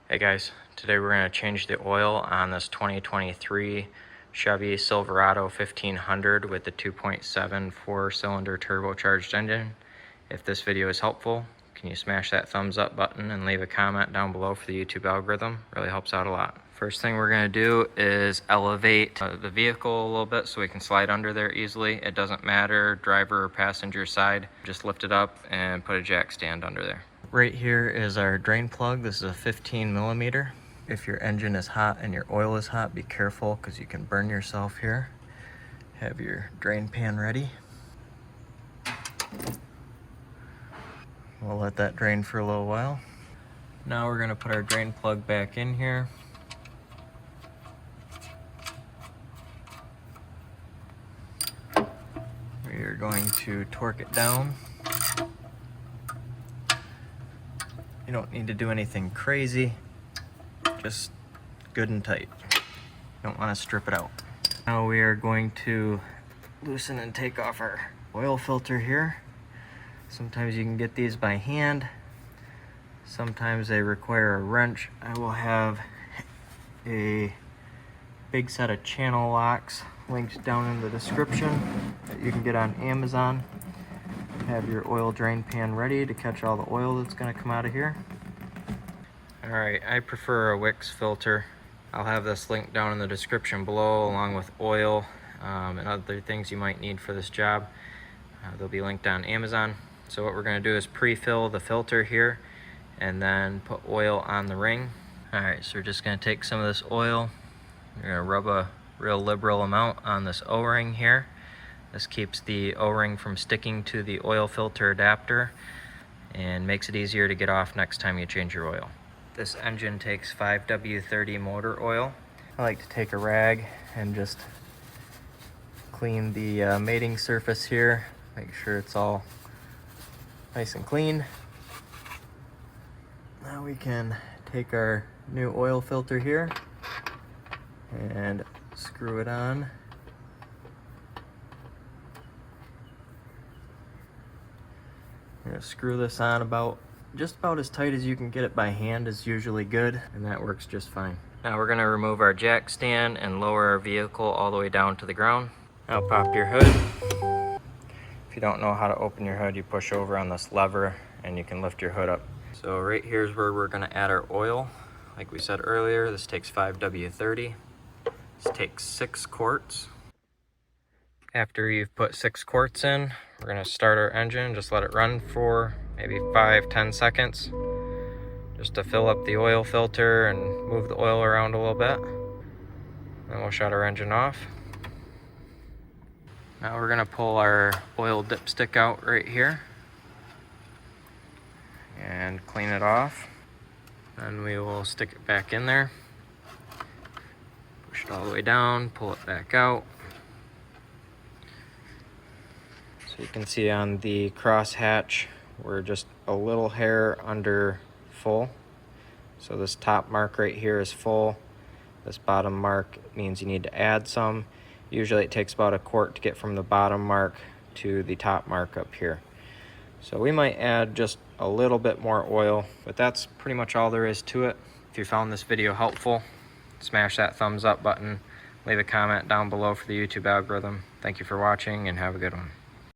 Hey guys, today we're going to change the oil on this 2023 Chevy Silverado 1500 with the 2.7 4-cylinder turbocharged engine. If this video is helpful, can you smash that thumbs up button and leave a comment down below for the YouTube algorithm? Really helps out a lot. First thing we're going to do is elevate the vehicle a little bit so we can slide under there easily. It doesn't matter, driver or passenger side. Just lift it up and put a jack stand under there. Right here is our drain plug. This is a 15 millimeter. If your engine is hot and your oil is hot, be careful because you can burn yourself here. Have your drain pan ready. We'll let that drain for a little while. Now we're going to put our drain plug back in here. We are going to torque it down. You don't need to do anything crazy, just good and tight. You don't want to strip it out. Now we are going to loosen and take off our oil filter here. Sometimes you can get these by hand. Sometimes they require a wrench. I will have a big set of channel locks linked down in the description that you can get on Amazon. Have your oil drain pan ready to catch all the oil that's going to come out of here. Alright, I prefer a Wix filter. I'll have this linked down in the description below along with oil and other things you might need for this job. They'll be linked on Amazon. So what we're going to do is pre-fill the filter here and then put oil on the ring. Alright, so we're just going to take some of this oil. We're going to rub a real liberal amount on this O-ring here. This keeps the O-ring from sticking to the oil filter adapter and makes it easier to get off next time you change your oil. This engine takes 5W30 motor oil. I like to take a rag and just clean the mating surface here. Make sure it's all nice and clean. Now we can take our new oil filter here and screw it on. I'm going to screw this on just about as tight as you can get it by hand is usually good, and that works just fine. Now we're going to remove our jack stand and lower our vehicle all the way down to the ground. Now pop your hood. If you don't know how to open your hood, you push over on this lever and you can lift your hood up. So right here is where we're going to add our oil. Like we said earlier, this takes 5W30. This takes 6 quarts. After you've put 6 quarts in, we're going to start our engine, just let it run for maybe 5-10 seconds just to fill up the oil filter and move the oil around a little bit. Then we'll shut our engine off. Now we're going to pull our oil dipstick out right here and clean it off. Then we will stick it back in there, push it all the way down, pull it back out. So you can see on the crosshatch, we're just a little hair under full. So this top mark right here is full. This bottom mark means you need to add some. Usually it takes about a quart to get from the bottom mark to the top mark up here. So we might add just a little bit more oil, but that's pretty much all there is to it. If you found this video helpful, smash that thumbs up button. Leave a comment down below for the YouTube algorithm. Thank you for watching and have a good one.